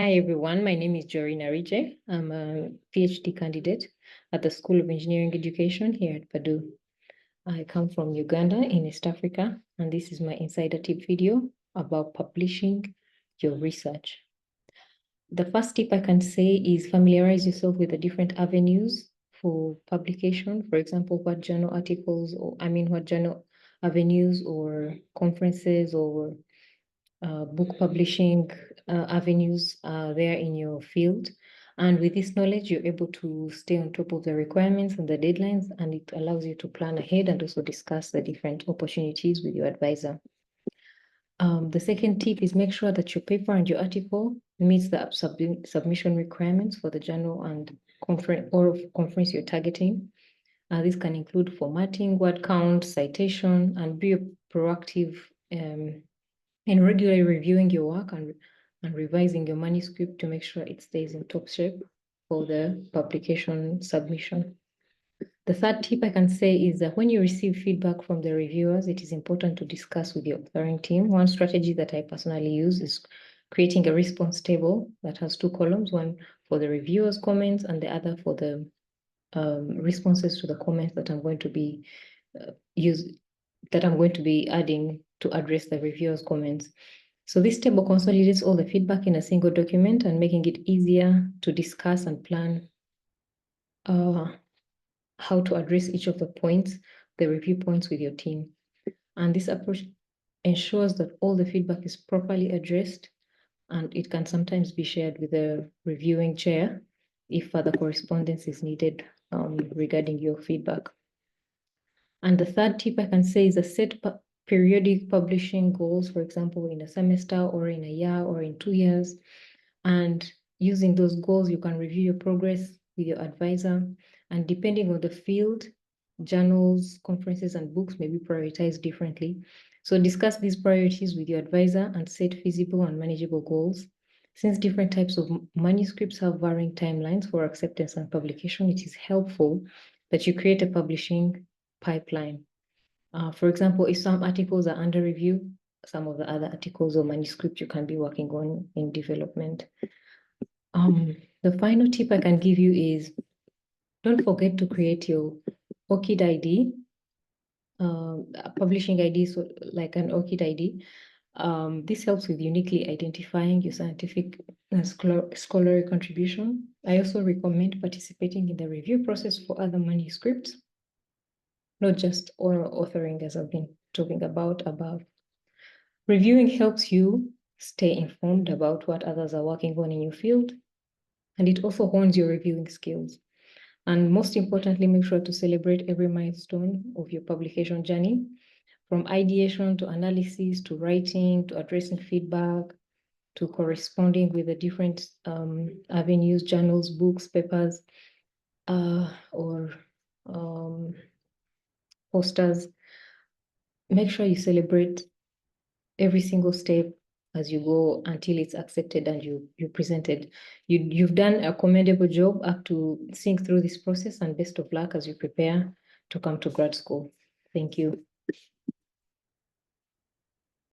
Hi everyone, my name is Joreen Arigye. I'm a PhD candidate at the School of Engineering Education here at Purdue. I come from Uganda in East Africa, and this is my insider tip video about publishing your research. The first tip I can say is familiarize yourself with the different avenues for publication. For example, what journal articles, what journal avenues or conferences or book publishing avenues there in your field. And with this knowledge, you're able to stay on top of the requirements and the deadlines, and it allows you to plan ahead and also discuss the different opportunities with your advisor. The second tip is make sure that your paper and your article meets the submission requirements for the journal and conference you're targeting. This can include formatting, word count, citation, and be proactive and regularly reviewing your work and revising your manuscript to make sure it stays in top shape for the publication submission. The third tip I can say is that when you receive feedback from the reviewers, it is important to discuss with your authoring team. One strategy that I personally use is creating a response table that has two columns, one for the reviewers' comments and the other for the responses to the comments that I'm going to be adding to address the reviewers' comments. So this table consolidates all the feedback in a single document and making it easier to discuss and plan how to address each of the points, the review points with your team. And this approach ensures that all the feedback is properly addressed, and it can sometimes be shared with the reviewing chair if further correspondence is needed regarding your feedback. And the third tip I can say is a set periodic publishing goals, for example, in a semester or in a year or in 2 years. And using those goals, you can review your progress with your advisor. And depending on the field, journals, conferences, and books may be prioritized differently. So discuss these priorities with your advisor and set feasible and manageable goals. Since different types of manuscripts have varying timelines for acceptance and publication, it is helpful that you create a publishing pipeline. For example, if some articles are under review, some of the other articles or manuscripts you can be working on in development. The final tip I can give you is don't forget to create your ORCID ID, publishing ID, so like an ORCID ID. This helps with uniquely identifying your scientific and scholarly contribution. I also recommend participating in the review process for other manuscripts, not just oral authoring as I've been talking about above. Reviewing helps you stay informed about what others are working on in your field, and it also hones your reviewing skills. And most importantly, make sure to celebrate every milestone of your publication journey, from ideation to analysis, to writing, to addressing feedback, to corresponding with the different avenues, journals, books, papers, or posters. Make sure you celebrate every single step as you go until it's accepted and you presented. You've done a commendable job up to seeing through this process, and best of luck as you prepare to come to grad school. Thank you.